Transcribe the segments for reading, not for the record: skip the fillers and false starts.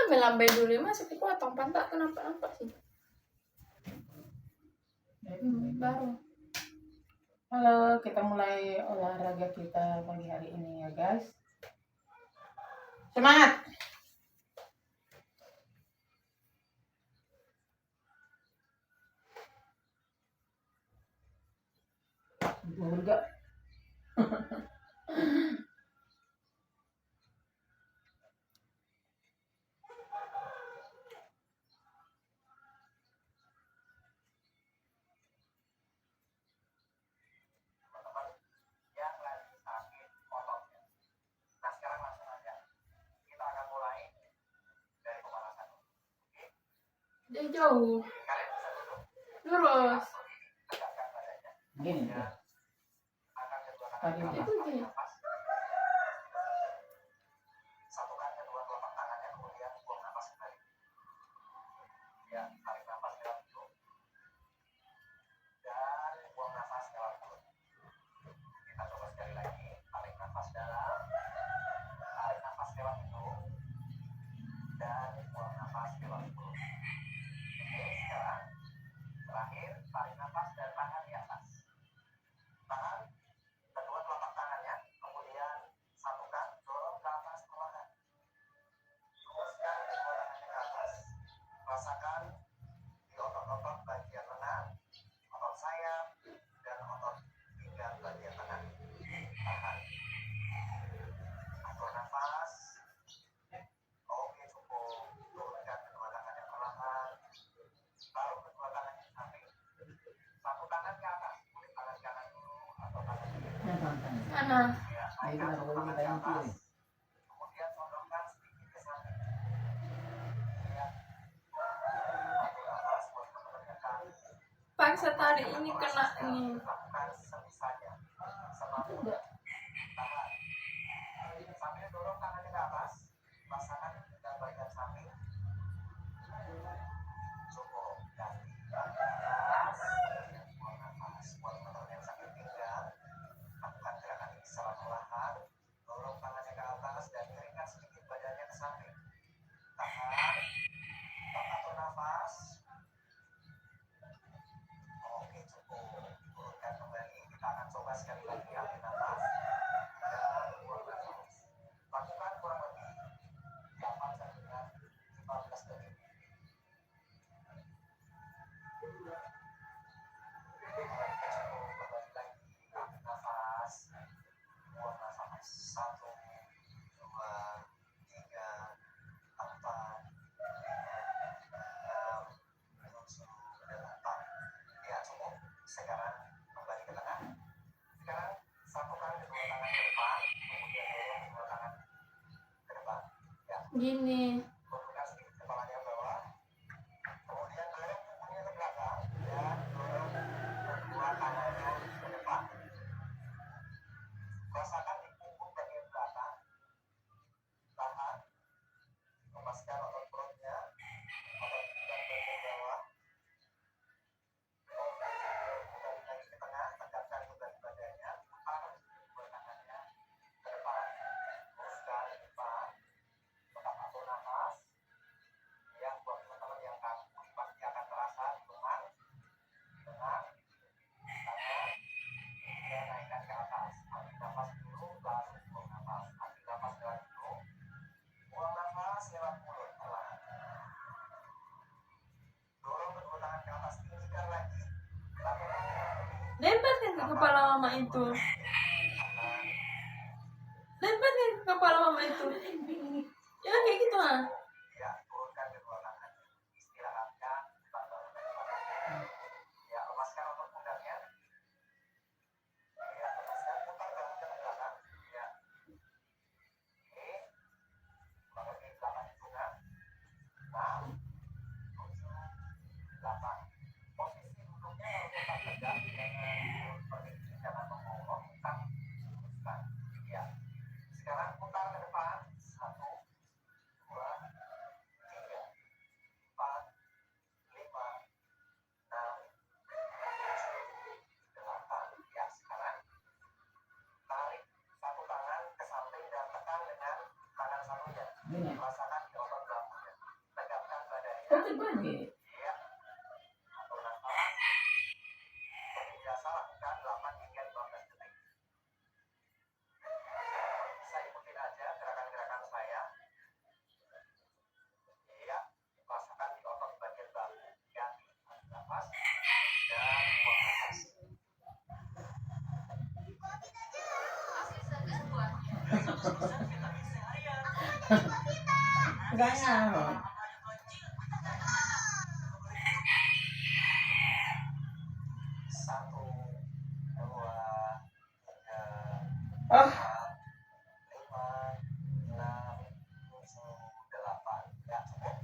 melambai dulu masih dipotong pantat kenapa sih? Baru. Halo, kita mulai olahraga kita pagi hari ini ya guys. Semangat. Burga. Dia jauh. Lurus. Gini. Tadi Itu gini. Satukan kedua telapak tangannya, kemudian buang nafas kembali. Ya, tarik nafas lewat hidung dan buang nafas lewat mulut. Kita coba sekali lagi. Tarik nafas dalam, tarik nafas lewat hidung dan buang nafas lewat mulut. Oke, sekarang terakhir tarik nafas dan tangan di atas. Tahan kedua telapak tangannya, kemudian satukan, dorong ke atas perlahan. Teruskan kedua tangannya ke atas. Rasakan di otot-otot bagian lengan, otot sayap, dan otot pinggang bagian tengah. Tahan. Atur nafas. Oke, cukup. Turunkan kedua tangannya perlahan. Taruh kedua tangannya di samping. Satu tangan ke atas. Kulit tangan kanan dulu atau tangan kiri. Mana? Ya, naikkan satu tangan ke atas. Kemudian condongkan sedikit ke samping. Ya. Atur nafas buat menegakkan. Paksa tarik ini kena ini. Lakukan sebisanya. Semampunya. Tahan. Sambil dorong tangannya ke atas. Rasakan pinggang bagian samping. Cukup. Ganti. Nafas. Buang nafas. Buat teman-teman yang sakit pinggang, lakukan gerakan ini secara perlahan. Dorong tangannya ke atas dan miringkan sedikit badannya ke samping. Tahan. Tetap atur nafas. Oke, cukup. Turunkan kembali. Kita akan coba sekali lagi. Ambil nafas dan buang nafas. Lakukan kurang lebih 8 sampai 15 detik. Oke, cukup. Kembali lagi. Ambil nafas. Buang nafas. 1, 2, 3, 4, 5, 6, 7, 8. Ya, cukup. Sekarang kembali ke tengah. Sekarang satukan kedua tangan ke depan, kemudian dorong kedua tangan ke depan. Ya, Gini. turunkan sedikit kepalanya ke bawah. Kemudian dorong punggungnya ke belakang dan dorong kedua tangannya ke depan. Rasakan di punggung bagian belakang. Tahan. Lepaskan otot perutnya, otot pinggang bagian bawah. Kembali lagi ke tengah, tegakkan kembali badannya, putar kedua tangannya ke depan. Teruskan ke depan. Tetap atur nafas. Ya, buat teman-teman yang kaku pasti akan terasa di lengan, tangan, dan naikkan ke atas. Ambil nafas dulu, lalu buang nafas. Ambil nafas lewat hidung, buang nafas lewat mulut perlahan. Dorong kedua tangan ke atas, tinggikan lagi. Lakukan kurang lebih Lempatkan ke kepala mama itu. Lempatkan ke kepala mama itu. Jangan kayak gitu ah. ya, turunkan kedua tangan. Istirahatkan pada ya, lepaskan otot punggungnya. Ya, lepaskan, putar bahunya ke belakang. Ya. Oke. Kurang lebih 8 hitungan. 6, 7, 8. Posisi duduknya harus tetap tegak. Jangan seperti ini, jangan mengolok. Putar. Teruskan. Ya. Sekarang putar ke depan. 1, 2, 3, 4, 5, 6, 7, 8. Ya, sekarang tarik satu tangan ke samping dan tekan dengan tangan satunya. Gini. Rasakan di otot belakangnya. terbagi. Iya. Atur nafas. Seperti biasa lakukan 8 hingga 15 detik. Bisa ikutin aja gerakan-gerakan saya. Iya. Rasakan di otot bagian bahu. Ganti nafas. Dan buang nafas. Enggak ngaruh. Satu, dua, tiga, Oh, 5, 6, 7, 8. Ya, cukup.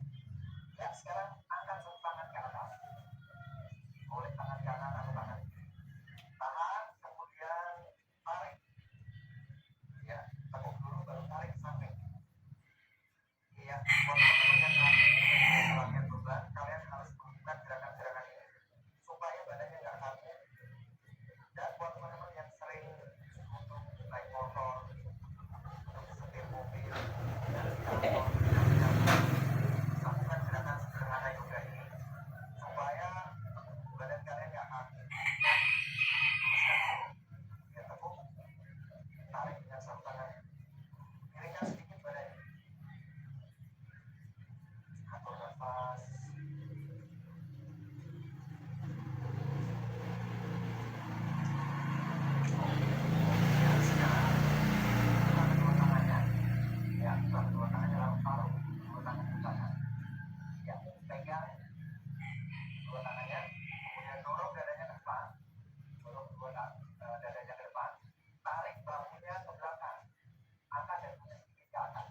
Ya, sekarang angkat satu tangan ke atas. Boleh tangan kanan atau tangan kiri. Tahan, kemudian tarik. Ya, tekuk dulu baru tarik sampai. Iya, buat teman-teman yang latihan beban, kalian harus melakukan gerakan-gerakan ini supaya badannya nggak kaku. Dan buat teman-teman yang sering untuk naik motor, untuk setir mobil, dan di kantor, lakukan gerakan sederhana juga ini supaya badan kalian nggak kaku. Ya, tekuk, tarik dengan satu tangan, miringkan sedikit badannya. Atur nafas. Ya, sekarang buka kedua tangannya. Ya, buka kedua tangannya lalu taruh dua tangan di belakang. Ya, pegang dua tangannya, kemudian dorong dadanya ke depan, dorong dadanya ke depan, tarik bahunya ke belakang, angkat dagunya sedikit ke atas.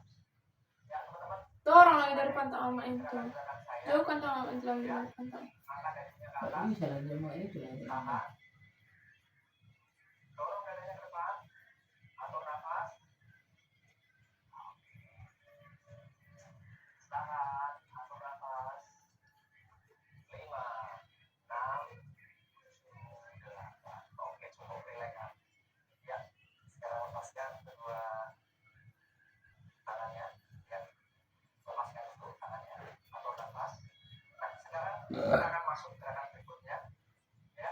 Ya, teman-teman, Dorong lagi dari pantang sama itu. gerakan-gerakan saya, Jauhkan tangan itu lagi dari pantang. angkat dagunya ke nggak atas, bisa lah jemaah itu ya. tahan, dorong dadanya ke depan, atur nafas, tahan, atur nafas, 5, 6, 7, 8. Oke, cukup rileks kan? Ya, sekarang lepaskan kedua tangannya. Ya, lepaskan dulu tangannya, atur nafas. Nah, sekarang kita akan masuk gerakan berikutnya. Ya,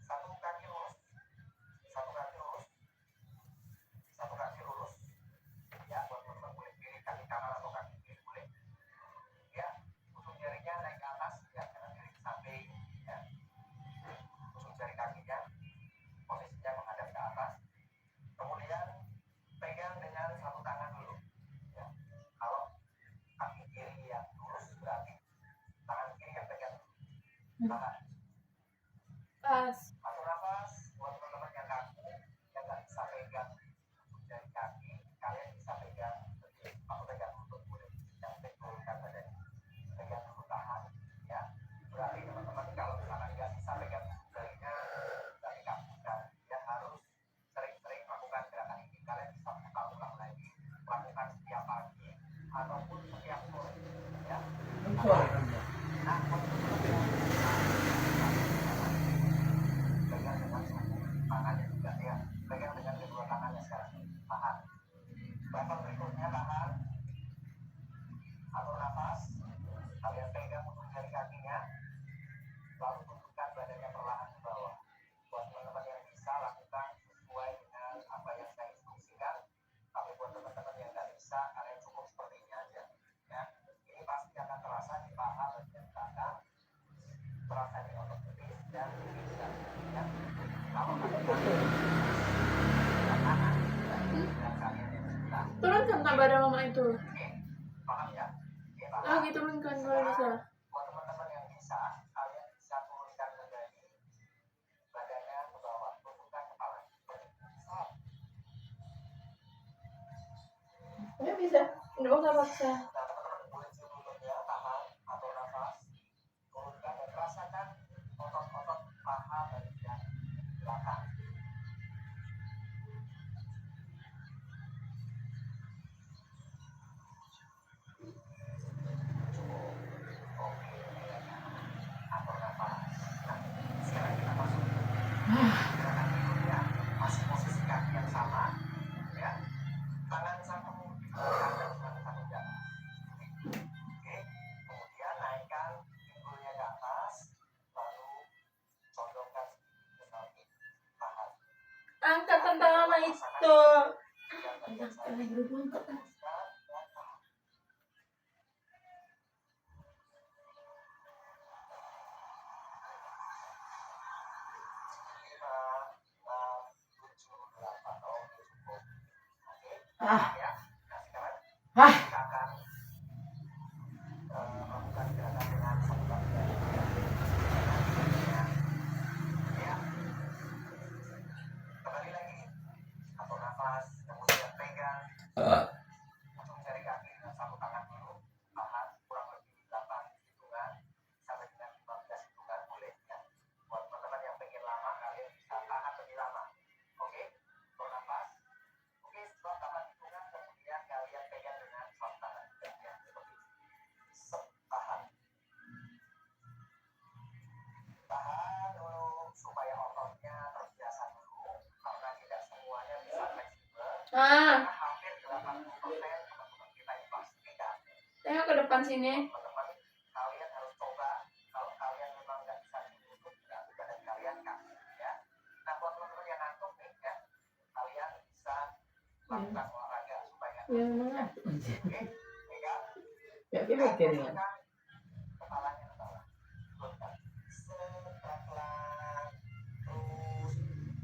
satu kaki lurus, satu kaki lurus, satu kaki lurus. Ya, buat teman-teman boleh pilih kaki kanan atau kaki kiri boleh. Ya, ujung jarinya naik ke atas, ya, jangan miring ke samping. Ya, ujung jari kakinya posisinya menghadap ke atas. Kemudian pegang dengan satu tangan dulu. Ya, kalau kaki kiri yang lurus berarti tangan kiri yang pegang. Tahan. Pas. Atur nafas. Buat teman-teman yang kaku yang nggak bisa pegang ujung jari kaki, kalian bisa pegang atau pegang lutut boleh. Yang penting turunkan badannya. Pegang dulu, tahan. Ya, berarti teman-teman kalau misalkan nggak bisa pegang ujung jarinya, berarti kaku dan dia harus sering-sering melakukan gerakan ini. Kalian bisa ulang lagi, lakukan setiap pagi ataupun setiap sore. Ya. Suara kamu. Nah, buat teman-teman yang pegang dengan satu tangannya juga ya, pegang dengan kedua tangannya sekarang, tahan. Level berikutnya tahan, atur nafas, kalian pegang ujung jari kakinya, lalu tundukkan badannya perlahan ke bawah. Buat teman-teman yang bisa lakukan sesuai dengan apa yang saya instruksikan, tapi buat teman-teman yang nggak bisa, kalian cukup seperti ini aja. Ya, ini pasti akan terasa di paha bagian belakang, terasa di otot betis dan di pinggang. Ya, kalau kalian kanan, dan kalian yang sebelah. Turunkan tak badan mama itu. Oke, paham ya? Oke, paham. Lagi turunkan kalau bisa. Buat teman-teman yang bisa, kalian bisa turunkan kembali badannya ke bawah, tundukkan kepala. Stop. Nggak bisa. Nggak usah paksa. Nah, teman-teman boleh cium lututnya, tahan, atur nafas, turunkan dan rasakan otot-otot paha bagian belakang. Oke, atur nafas. Nah, sekarang kita masuk gerakan berikutnya, masih posisi kaki yang sama, ya. Tangan satu di belakang dan tangan satu di atas. Oke, kemudian Yang bagian Enak saya kali berhubung kok. teruskan dan tahan. Lima, enam, tujuh, delapan. Oke, cukup. Oke, tahan ya. Nah, sekarang Ah. kita akan melakukan gerakan dengan satu kaki ya. Ya. Kembali lagi. Atur nafas, kemudian pegang ujung jari kaki dengan satu tangan dulu. Tahan kurang lebih 8 hitungan sampai dengan 15 hitungan boleh ya. Buat teman-teman yang pengen lama, kalian bisa tahan lebih lama. Oke, atur nafas. Oke, setelah 8 hitungan kemudian kalian pegang dengan satu tangan ya, seperti tahan. Tahan dulu supaya ototnya terbiasa dulu karena tidak semuanya bisa fleksibel. Ah, Karena hampir 80% teman-teman kita itu pasti kan. tengok ke depan sini. Teman-teman, kalian harus coba. Kalau kalian memang nggak bisa ditutup, berarti badan kalian kaku ya. Nah, buat teman-teman yang ngantuk nih ya, kalian bisa lakukan olahraga supaya nggak Ya, ngantuk ya. mana? Oke, pegang. Ya, kita kirinya. Turunkan kepalanya ke bawah. Turunkan. Pelan-pelan. Terus,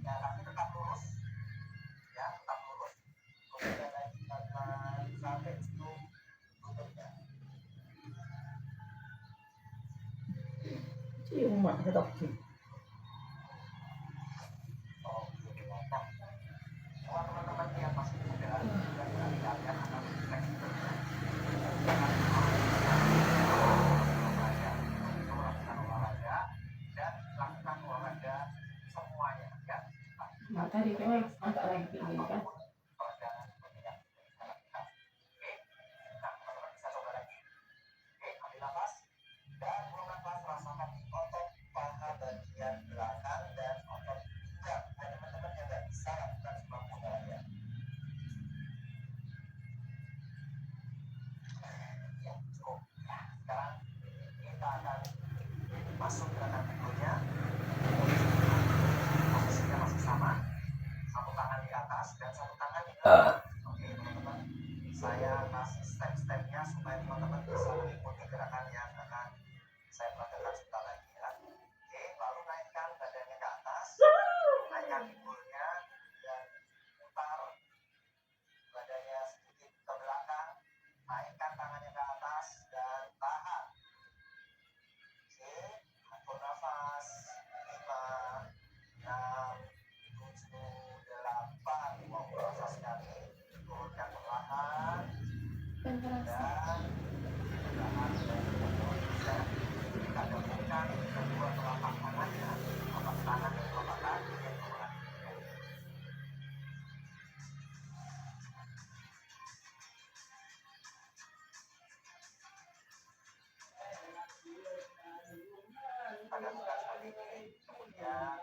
ya kaki tetap lurus. Ya, tetap lurus. Kemudian lagi pelan-pelan sampai ujung lututnya. Cium mak ketok. Oke, nah, buat teman-teman yang masih muda, dan berarti kalian akan lebih fleksibel. Jangan melakukan olahraga dan lakukan olahraga semuanya ya. Nah, tadi kan angkat lagi tinggi kan. Peregangan seperti yang kita lakukan. Oke, nah teman-teman bisa coba lagi. Oke, ambil nafas dan buang nafas, rasakan di otot paha bagian belakang dan otot pinggang. Buat teman-teman yang nggak bisa lakukan semampunya ya. Ya, cukup. Nah, sekarang kita akan masuk gerakan berikutnya. Posisinya masih sama. Satu tangan di atas dan satu tangan di belakang. Oke, teman-teman. Saya kasih step-stepnya supaya teman-teman bisa mengikuti gerakan yang akan saya peragakan sebentar lagi ya. Oke, lalu naikkan badannya ke atas, naikkan pinggulnya dan putar badannya sedikit ke belakang, naikkan tangannya ke atas dan tahan. Oke, atur nafas. 5, 6, 7, 8. Wow, terasa sekali. Turunkan perlahan Kan terasa. dan perlahan dan bisa kita gabungkan kedua telapak tangannya, telapak tangan dan telapak kaki yang kemudian. Kita gabungkan seperti ini, kemudian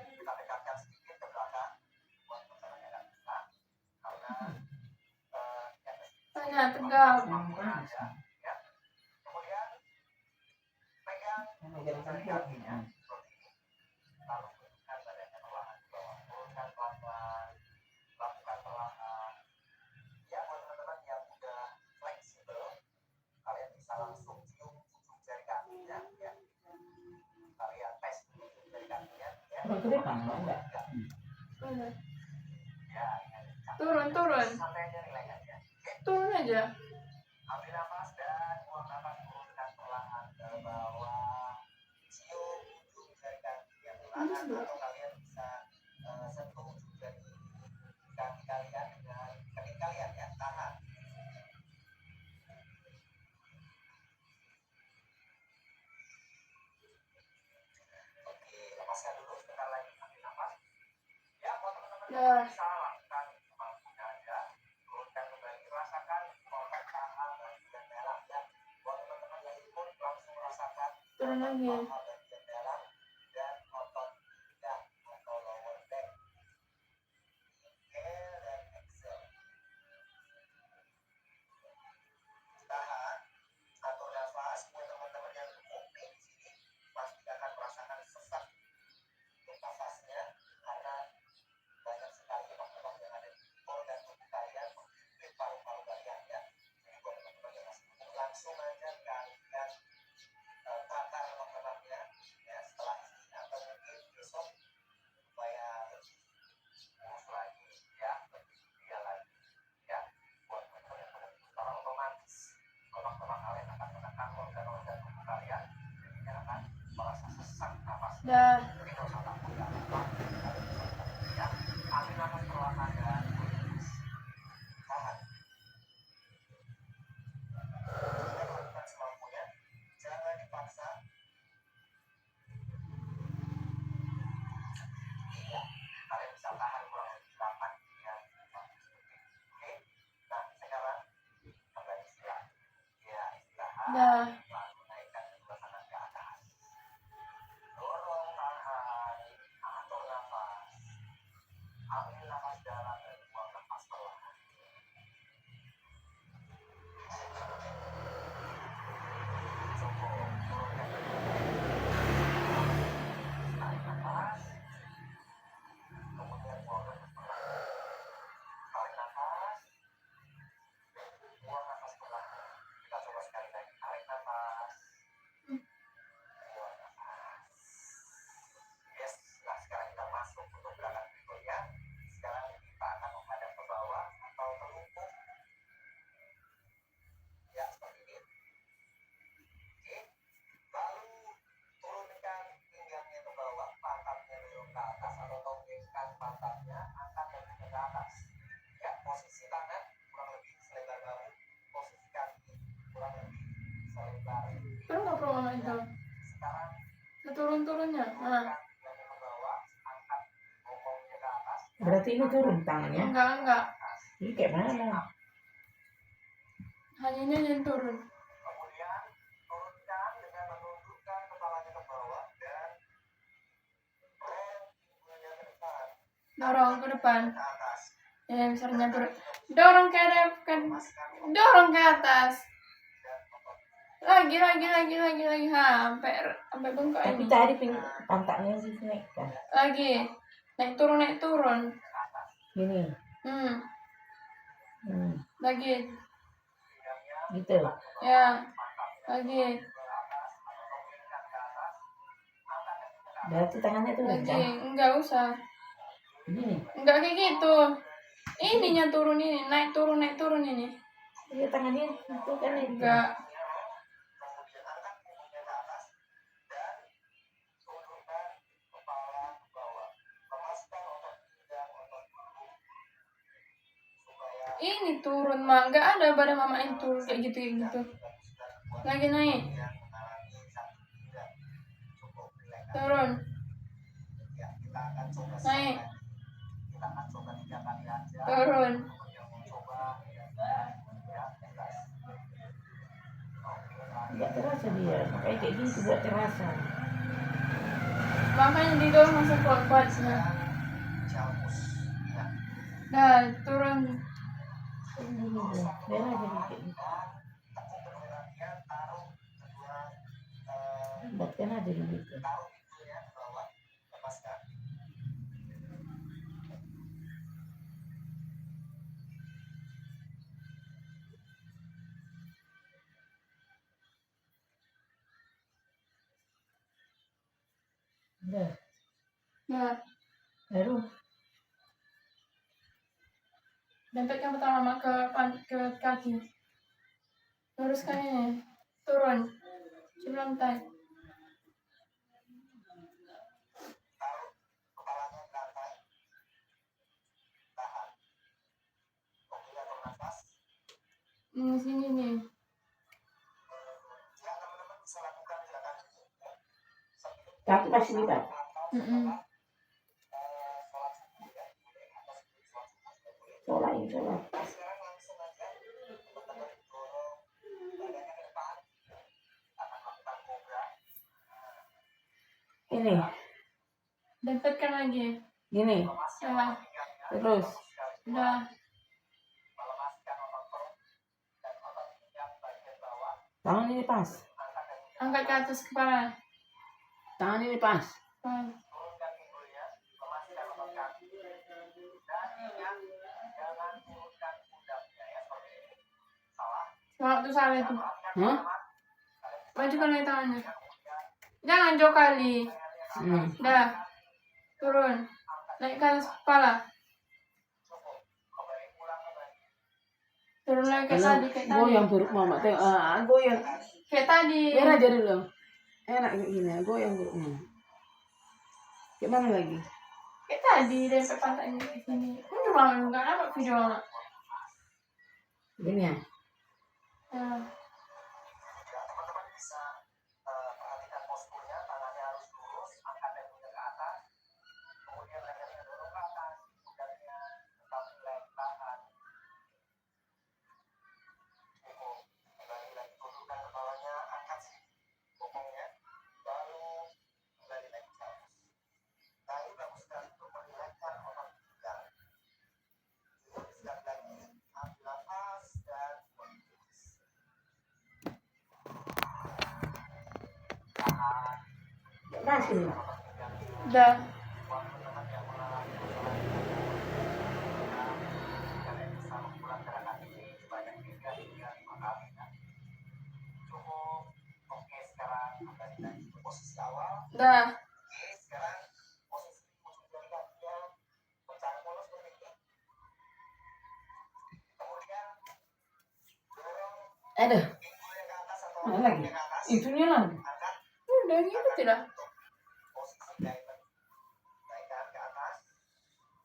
kita dekatkan sedikit ke belakang buat teman-teman yang nggak bisa karena Tanya tegak. ya. Kemudian pegang jari kakinya seperti ini, lalu turunkan badannya perlahan ke bawah, turunkan pelan-pelan, lakukan perlahan. Ya, buat teman-teman yang udah fleksibel, kalian bisa langsung cium ujung jari kakinya ya. Kalian tes dulu ujung jari kakinya ya. Turun ke depan enggak? Mana? Ya, ingat. Turun. Sampai aja relax aja. Oke. Turun aja. Ambil nafas dan buang nafas, turunkan perlahan ke bawah. Cium ujung jari kaki yang belakang atau kalian bisa sentuh ujung jari kaki kalian dengan kaki kalian ya. Tahan. Oke, lepaskan dulu sebentar lagi. Ambil nafas. Ya, buat teman-teman yang bisa lakukan semampunya aja. Turunkan kembali, rasakan otot paha bagian dalam ya. Buat teman-teman yang ikut langsung rasakan Turun lagi. paha bagian dalam dan otot pinggang atau lower back. Inhale dan exhale. Tahan, atur nafas. Buat teman-teman yang gemuk nih di sini pasti akan merasakan sesak untuk nafasnya karena banyak sekali otot Dah. lalu naikkan kedua tangan ke atas. Dorong tahan, atur nafas. Ambil nafas dalam dan buang nafas perlahan. Cukup, turunkan lagi. Tarik nafas, kemudian buang nafas perlahan. Tarik nafas, buang nafas perlahan. Kita coba sekali lagi. Tarik nafas, buang nafas. Yes, nah sekarang kita masuk untuk gerakan berikutnya. Sekarang kita akan menghadap ke bawah atau terlungkup. Ya, seperti ini. Oke. Lalu turunkan pinggangnya ke bawah, pantatnya dorong ke atas atau tonggengkan pantatnya, angkat dagunya ke atas. Ya, posisi tangan kurang lebih selebar bahu, posisi kaki kurang lebih selebar. Turun nggak perlu mama itu? Sekarang Turun-turunnya. Nah. turunkan pinggangnya ke bawah, angkat bokongnya ke atas. Berarti ini turun tangannya. Enggak. Ini kayak mana? Hanya ini aja yang turun. Kemudian turunkan dengan menundukkan kepalanya ke bawah dan pinggangnya ke depan, Dorong ke depan. ke atas. Ya, besarnya turun. Dorong ke depan. Dorong ke atas. Lagi. Sampai bengkak Tapi ini. tadi pantatnya sih naik kan. Lagi. Naik turun. Gini. Lagi. Gitu. Ya. Lagi. Berarti tangannya turun Lagi. kan? Enggak usah. Gini. Enggak kayak gitu. Ininya turun ini. Naik turun ini. Iya tangannya itu kan itu. Enggak. Kemudian angkat punggungnya ke atas dan turunkan kepala ke bawah. Lemaskan otot pinggang, otot punggung supaya Ini turun mah. Enggak ada badan mama yang turun kayak gitu. Lagi naik. yang mengalami sakit pinggang. Cukup rileks. Turun. Ya, kita akan coba Naik. Kita akan coba 3 kali aja. Turun. Yang mau coba ya, bebas. Oke, Enggak terasa dia. Makanya kayak gitu buat terasa. Makanya didorong masuk kuat-kuat sini. Jalmus. Ya. Dah, turun. Gini deh. Biar aja dikit. Tekuk kedua taruh kedua Buatkan aja gitu. taruh pinggulnya ke bawah, lepaskan. Udah. Nah, Baru. dempetkan pertama ke kaki. Luruskan ini. Turun. Sebelum lantai. Taruh kepalanya di lantai. Tahan. Oke, atur nafas. Sini nih. Ya, teman-teman bisa lakukan gerakan ini. Ya. Sebelum Kaki masih lipat. sholat subuh ya, boleh, atau sebelum sholat subuh juga boleh. Sholat. Nah, sekarang langsung aja teman-teman dorong badannya ke depan. Kita akan lakukan cobra. Ini. Dempetkan lagi. Gini. Ya. Terus. Udah. Melepaskan otot perut dan otot pinggang bagian bawah. Tangan ini pas. Angkat ke atas kepala. Tangan ini pas. Turunkan pinggulnya, lepaskan otot kaki. Dan ingat, jangan turunkan pundaknya ya, seperti ini. Salah. Kalau tuh salah itu. Hah? Majukan lagi tangannya. Jangan jauh kali. Dah. Turun. Naik ke atas kepala. Turun lagi kayak tadi. Goyang perut mama. Goyang. Kayak tadi. Biar aja dulu. Enak kayak gini. Goyang perutnya. Kayak mana lagi? Kayak tadi dempet pantainya di sini. Udah lama enggak dapat video mama. Gini ya. Ya. Ya, teman-teman bisa perhatikan posturnya, tangannya harus lurus, angkat dagunya ke atas, kemudian lehernya dorong ke atas, pundaknya tetap rileks, tahan. Cukup. Kembali lagi, tundukkan kepalanya, sini. Dah. Oke, sekarang kembali lagi ke posisi awal. Dah. Oke, sekarang posisi ujung jarinya pencari polos seperti ini. Kemudian dorong Aduh, pinggulnya ke atas atau mana lagi? ke atas. Itunya lah. Angkat Udah gitu tidak. posisi diamond. Naikkan ke atas.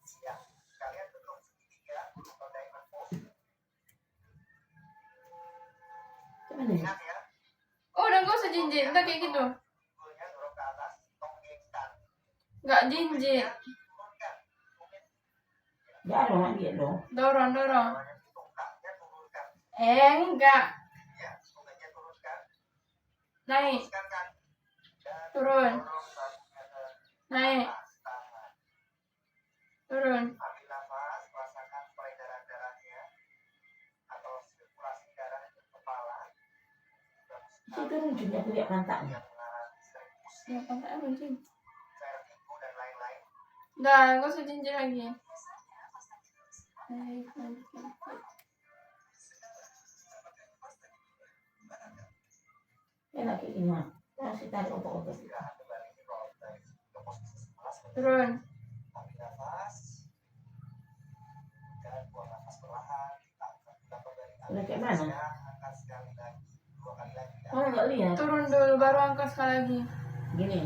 Siap. Kalian bentuk segitiga atau diamond pose. Gimana ya? Ingat ya, Oh, udah gak usah jinjit. Udah kayak gitu. pinggulnya dorong ke atas, tonggengkan. Gak jinjit. Turunkan. Mungkin Ya dong, dia dong. Dorong. caranya tungkaknya turunkan. Enggak. Ya, tungkaknya turunkan. Naik. Teruskan kaki. Dan Turun. dorong bahunya ke Naik. atas. Tahan. Turun. Ambil nafas, rasakan peredaran darahnya atau sirkulasi darah ke kepala. Itu ujungnya aku lihat pantatnya. Yang mengarah distribusi, Ya, pantai apa sih? vertigo dan lain-lain. Dah, gak usah jinjit lagi. Naik. Enak kayak gini mah. Masih tarik otot-otot. Istirahat kembali ke posisi semula. Turun. Ambil nafas dan buang nafas perlahan. Angkat bulan kembali. Udah kayak mana? Angkat sekali lagi, 2 kali lagi. Oh, nggak lihat. Turun dulu, baru angkat sekali lagi. Gini.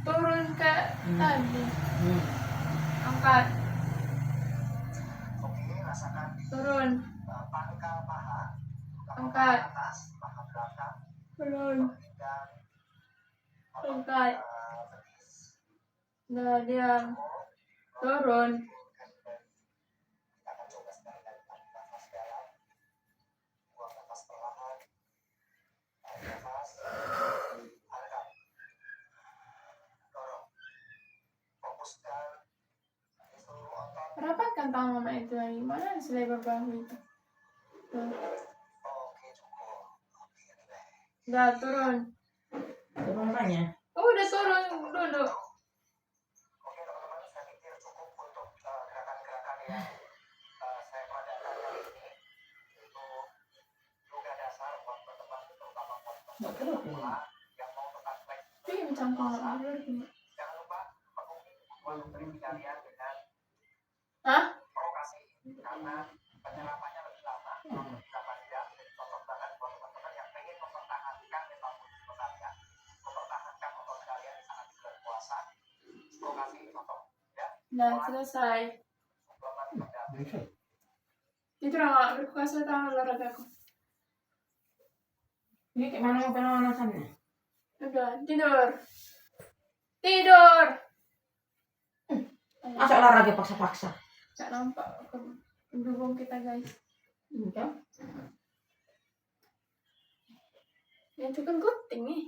Turun ke tadi. Angkat. Oke, rasakan di Turun. pangkal paha. Angkat. Paha atas, paha belakang, Turun. pinggang, Angkat. betis, Dah, diam. Turun. turunkan kembali. Kita akan coba sekali lagi. Ambil nafas dalam, buang nafas perlahan. Tarik nafas, angkat, dorong, fokuskan di seluruh otot. Rapatkan tangan mama itu lagi. Mana selebar bahu itu? Tuh. Oke, cukup. Oke, relax. Dah, turun. Turun apanya? Oh, udah turun dulu. Oke, teman-teman, saya pikir cukup untuk gerakan-gerakan yang saya peragakan kali ini. Itu yoga dasar buat teman-teman, terutama buat Nggak teman-teman perlu. pemula yang mau tetap fleksibel. Tapi macam apa? Jangan lupa penuhi kebutuhan nutrisi kalian dengan Hah? prokasi karena penyerapannya lebih lama, lebih 8 jam. Jadi cocok banget buat teman-teman yang pengen mempertahankan metabolisme kalian, mempertahankan otot kalian di saat bulan puasa. Prokasi ini cocok. Ya, Dah, selesai. suplemen pendamping. Itu orang berkuasa tangan olahraga aku. Ini kayak mana mau pemanasannya? Udah, tidur. Tidur. Masa olahraga paksa-paksa? Gak nampak pendukung kita, guys. Enggak. Ya, itu kan gunting nih.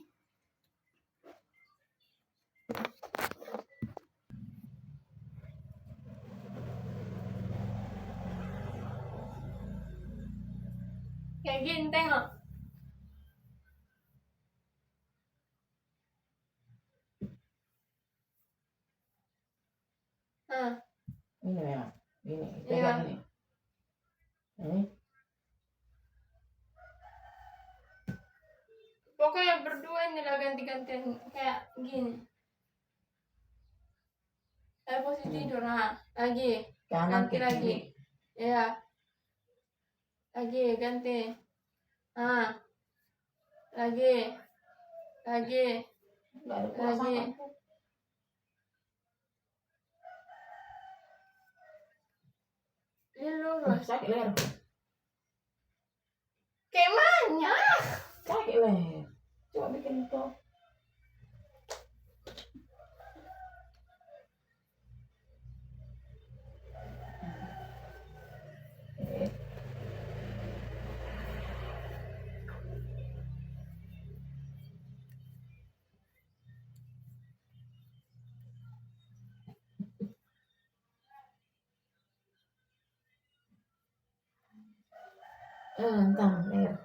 Kayak gini, tengok. Nah, Ini memang. Ini. Iya. Pegang ini. Ini. pokoknya berdua inilah ganti-gantian kayak gini. Posisi tidur, nah, lagi. Kanan Ganti ke lagi. kiri. Ya. Lagi, ganti. Nah. Lagi. Nggak ada kuasa Lagi. apa. Ini lurus. Sakit leher. Kayak mana? Sakit leher. Coba bikin itu. Entar leher.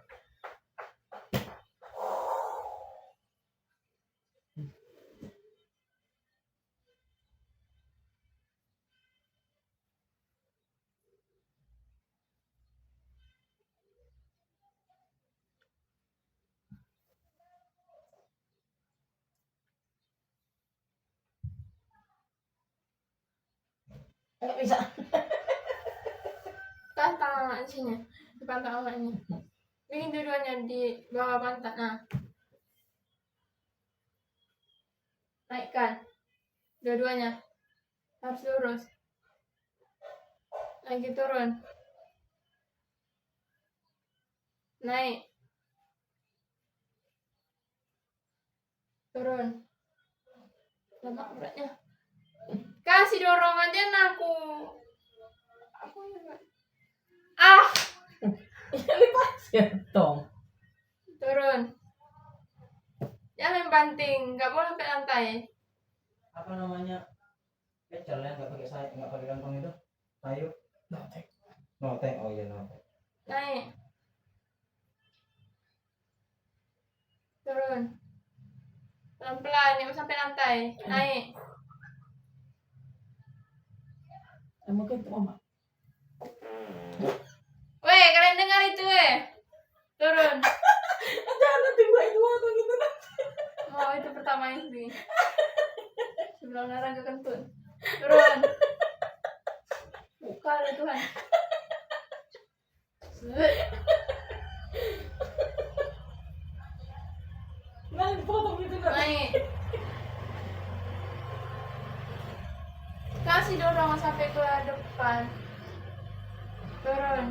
Nggak bisa. Tahan tangan sini. Di pantat mama ini. Bikin dua-duanya di bawah pantat. Nah. Naikkan. Dua-duanya. Harus lurus. Lagi turun. Naik. Turun. Lemak beratnya. Kasih dorongan dia aku. Ah, Lepasin dong. turun. Jangan banting, nggak boleh sampai lantai. Apa namanya? Pecel yang nggak pakai sayap, nggak pakai kantong itu? Sayur. Notek. Notek. Oh iya notek. Naik. Turun. Pelan-pelan, jangan sampai lantai. Naik. Mungkin itu mama. Weh, kalian dengar itu weh. Turun. Jangan nanti gua itu waktu gitu nanti. Oh, itu pertama ini. Sebelum olahraga kentut. Turun. Buka ya Tuhan. Nah, potong itu kan. Naik. Kasih dorongan sampai ke depan. Turun.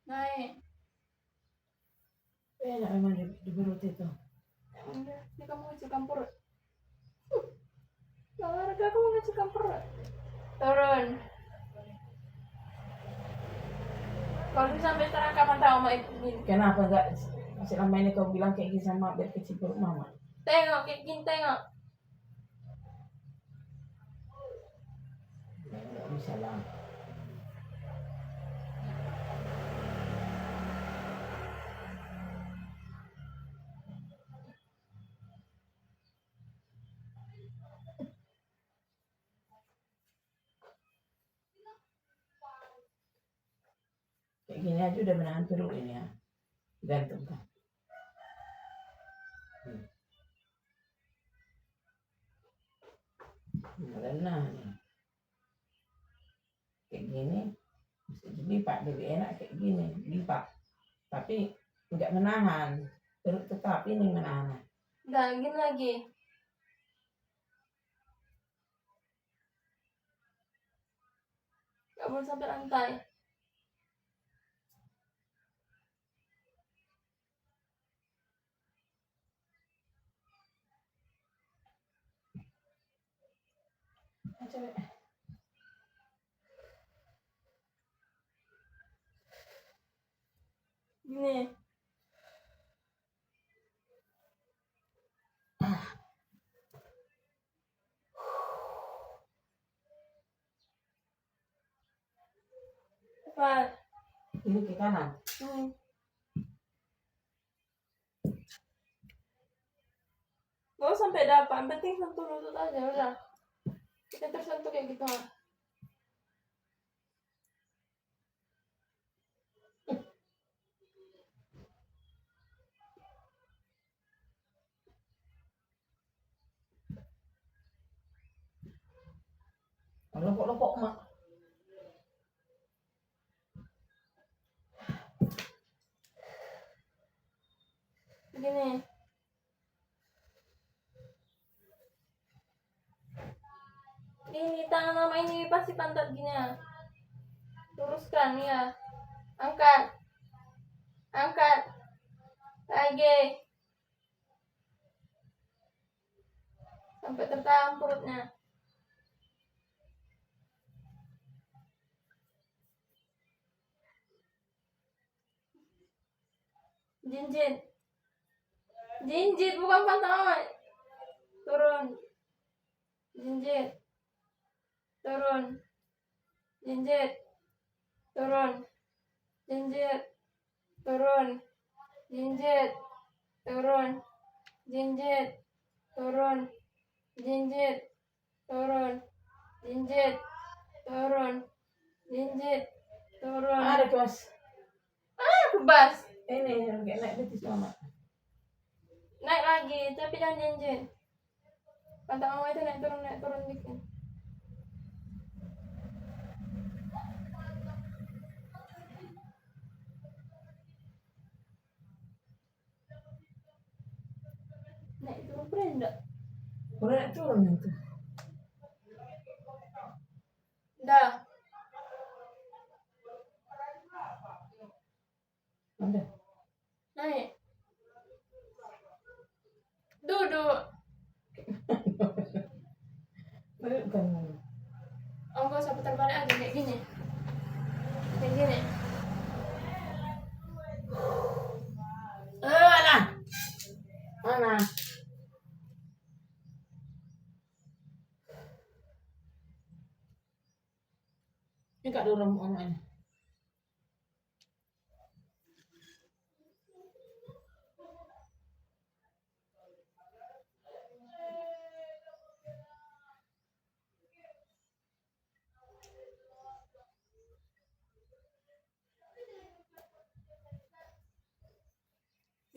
Naik. Enak memang di perut itu. Udah, ini kamu ngecilkan perut. Olahraga kamu ngecilkan perut. Turun. Kalau bisa sampai terangkat mata mama itu gini. Kenapa enggak selama ini kau bilang kayak gini sama biar kecil perut mama? Tengok, kayak gini tengok. Enggak bisa lah. Kayak gini aja udah menahan perut ini ya. Gantung kan. Karena kayak gini bisa dilipat lebih enak kayak gini lipat. Tapi enggak menahan perut tetap ini menahan. Udah, gini lagi. Gak boleh sampai lantai. Cewek. Gini. Cepat. Ini ke kanan. Gak usah sampai dapat, penting sentuh lutut aja udah. Kita tersentuh kayak gitu. Lopok-lopok mak. Begini. Ini tangan mama ini pasti pantat gini ya. Luruskan ya. Angkat. Angkat. Lagi. Sampai tertahan perutnya. Jinjit. Jinjit bukan pantat mama. Turun. Jinjit. Turun. Jinjit. Turun. Jinjit. Turun. Jinjit. Turun. Jinjit. Turun. Jinjit. Turun. Jinjit. Turun. Jinjit. Turun. Ada kelas. Kebas. Ini yang kayak naik betis mama. Naik lagi, tapi jangan jinjit. Pantat mama itu naik turun dikit. Naik turun keren enggak? Udah naik turun itu. Dah. Udah. Naik. Duduk. Bukan. Oh, enggak usah putar balik aja kayak gini. Kayak gini. Alah. Mana? Ini kak dorong online.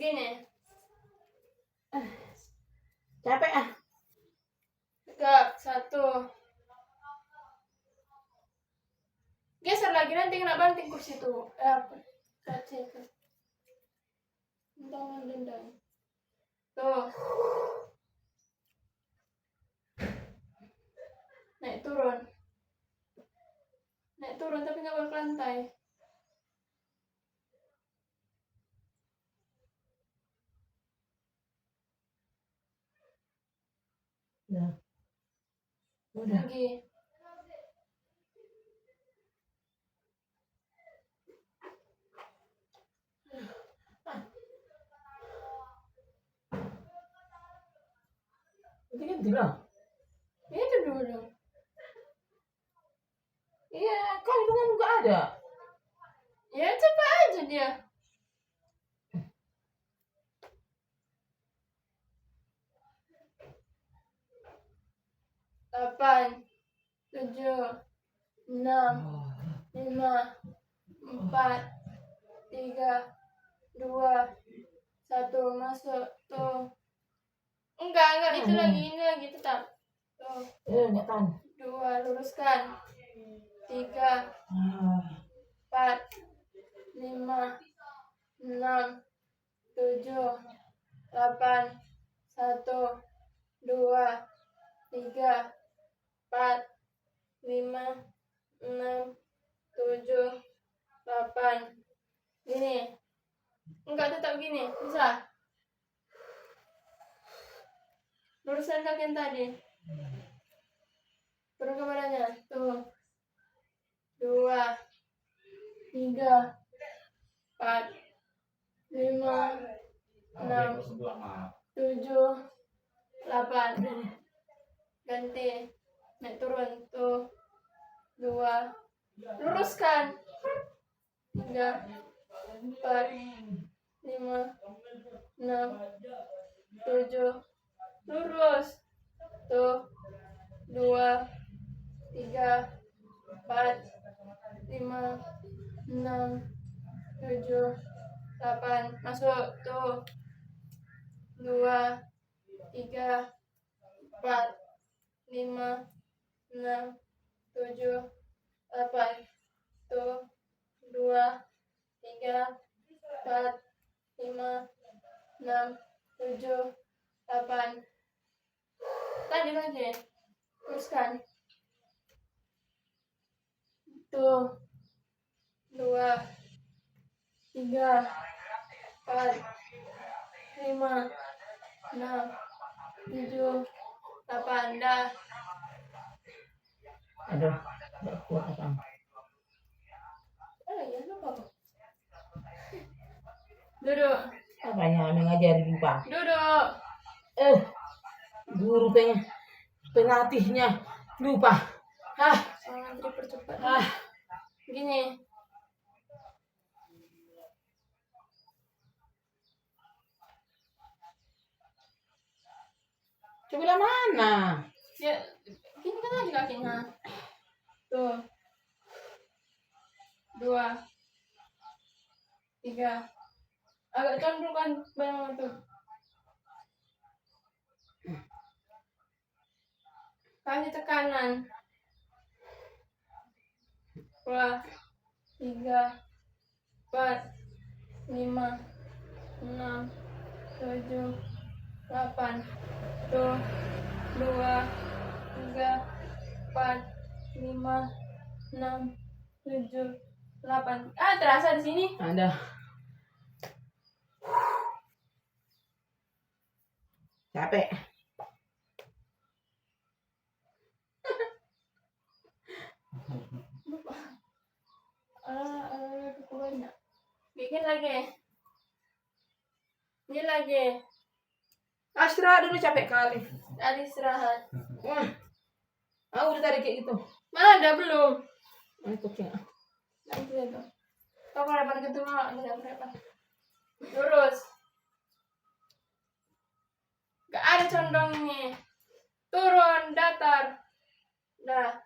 Gini. Capek ah. Tegak. 1. Geser lagi nanti kena banting kursi tuh. Apa? Kaca itu. Tangan dendam. Tuh. Naik turun. Naik turun tapi nggak boleh ke lantai. Ya. Udah. Lagi. Itu kan bilang. Itu dulu. Iya, kan itu kan nggak ada. Ya coba aja dia. Delapan, 7, 6, 5, 4, 3, 2, 1 masuk tuh. Enggak itu lagi, ini lagi tetap. Tuh, Nggak tahu. 2 luruskan. 3, 4, 5, 6, 7, 8, 1, 2, 3, 4, 5, 6, 7, 8. Gini. Enggak tetap gini, bisa. Luruskan kaki yang tadi. Turun ke badannya. Tuh. 2, 3, 4, 5, 6, 7, 8. Ganti. Naik turun. Tuh. 2. Luruskan. 3, 4, 5, 6, 7. Lurus. Tuh. 2, 3, 4, 5, 6, 7, 8. Masuk. Tuh. 2, 3, 4, 5, 6, 7, 8. Tuh. 2, 3, 4, 5, 6, 7, 8. Tadi lagi. Teruskan. Tuh. 2, 3, 4, 5, 6, 7, 8. Dah. Aduh, nggak kuat apa. Ya, lupa. Duduk. Apanya anda ngajarin lupa? Duduk. Guru penlatihnya lupa. Soalnya nanti dipercepat. Gini. Coba mana? Ya, gini kan lagi kakinya. Tuh. 2, 3. Agak condong kan badannya tuh. Kasih tekanan. 2, 3, 4, 5, 6, 7, 8. Tuh. 2, 3, 4, 5, 6, 7, 8. Ah, terasa di sini. Ada. Capek. Banyak. Bikin lagi. Ini lagi. Istirahat dulu, capek kali. Ada istirahat. Udah tadi kayak gitu. Mana ada belum? Kucing. Nanti itu. Kau lebar gitu mah, enggak lebar. Lurus. Gak ada condong ini. Turun, datar. Dah.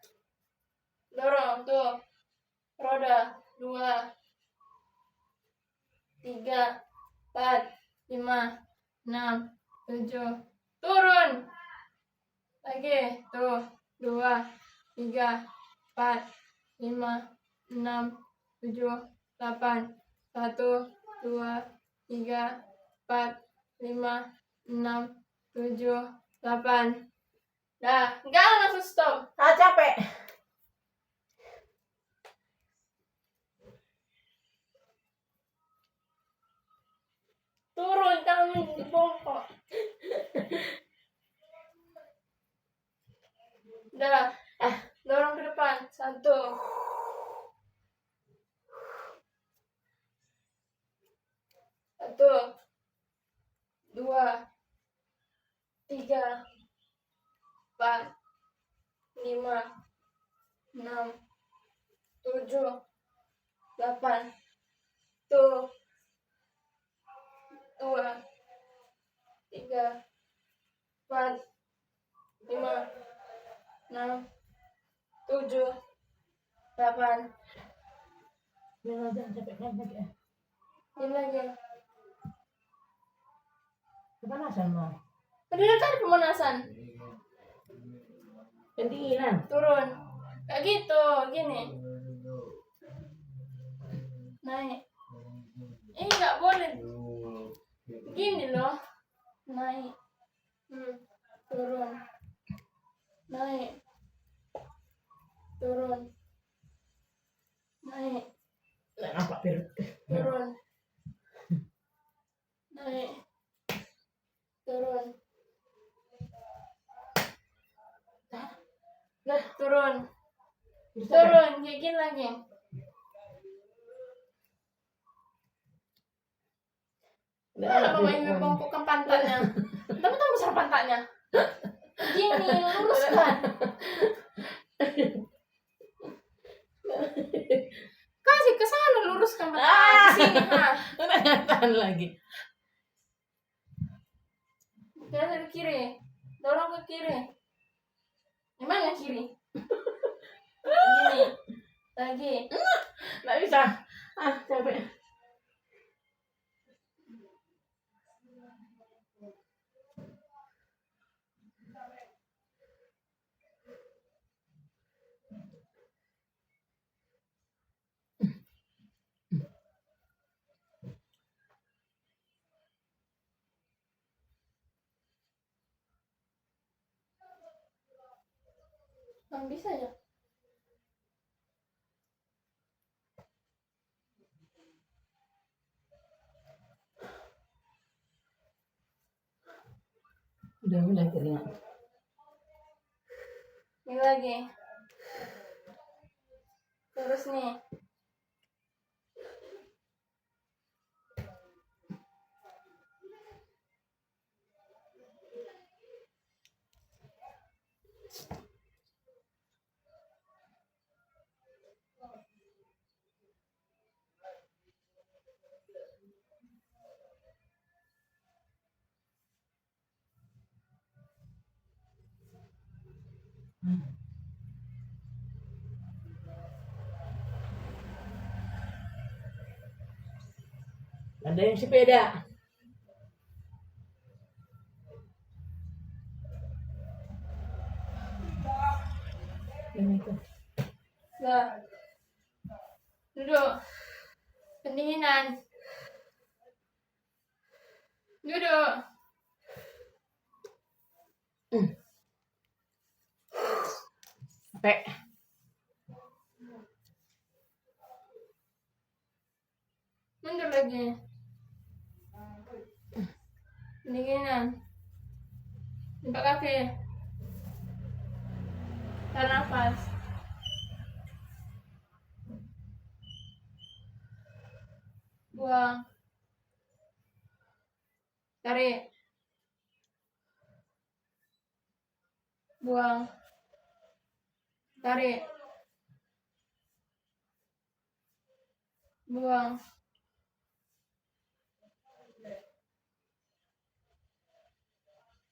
Dorong tuh. Roda 2, 3, 4, 5, 6, 7. Turun. Lagi. Tuh. 2, 3, 4, 5, 6, 7, 8. 1, 2, 3, 4, 5, 6, 7, 8. Dah. Enggak langsung stop. Capek. Turun, kamu bongkok. Dah. Dorong ke depan. 1. 1, 2, 3, 4, 5, 6, 7, 8. Tuh. 2, 3, 4, 5, 6, 7, 8. Jangan capek lagi ya. Ini lagi. Kepanasan mau. Tadi pemanasan. Pendinginan. Turun. Kayak gitu, gini. Naik. Ini nggak boleh. Gini loh. Naik. Turun. Naik. Turun. Naik. Nggak nampak perut. Turun. Naik. Turun. Turun. Turun. Kayak gini lagi. Kenapa main bongkokkan pantatnya? Tapi tahu besar pantatnya. Gini, luruskan. Kasih ke sana, luruskan pantatnya. Ke sini, Kelihatan lagi. Ke kiri. Dorong ke kiri. Gimana kiri? Gini. Lagi. Nggak bisa. Capek. Bisa ya? Udah mulai keringat. Ini lagi. Terus nih. Ada yang sepeda. Tiga. Duduk. Pendinginan. Duduk. Sampai Mundur lagi. Pendinginan. Buka kaki. Tarik nafas. Buang. Tarik. Buang. Tarik. Buang.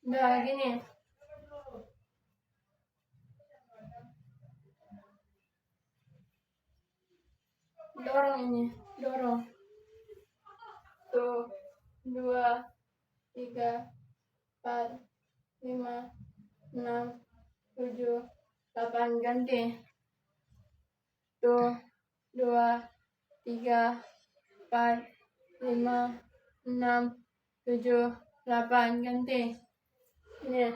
Udah gini. Dorong ini. Dorong. 1, 2, 3, 4, 5, 6, 7, 8. Ganti. 1, 2, 3, 4, 5, 6, 7, 8. Ganti. Ini.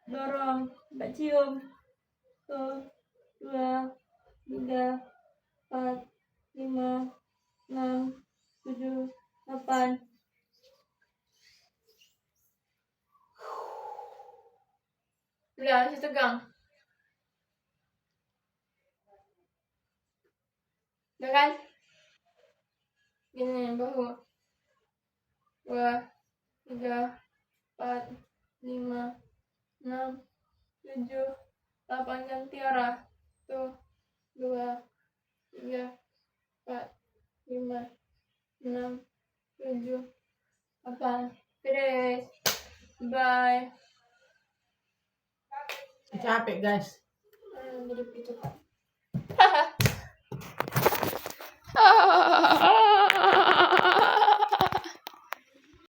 Dorong. Mbak cium. 1, 2, 3, 4, 5, 6, 7, 8. Udah, masih tegang. Udah kan? Gini, bahu. 2, 3, 4, 5, 6, 7, 8. Ganti arah. 1, 2, 3, 4, 5, 6, 7, 8. Beres. Bye. capek guys. Jadi itu.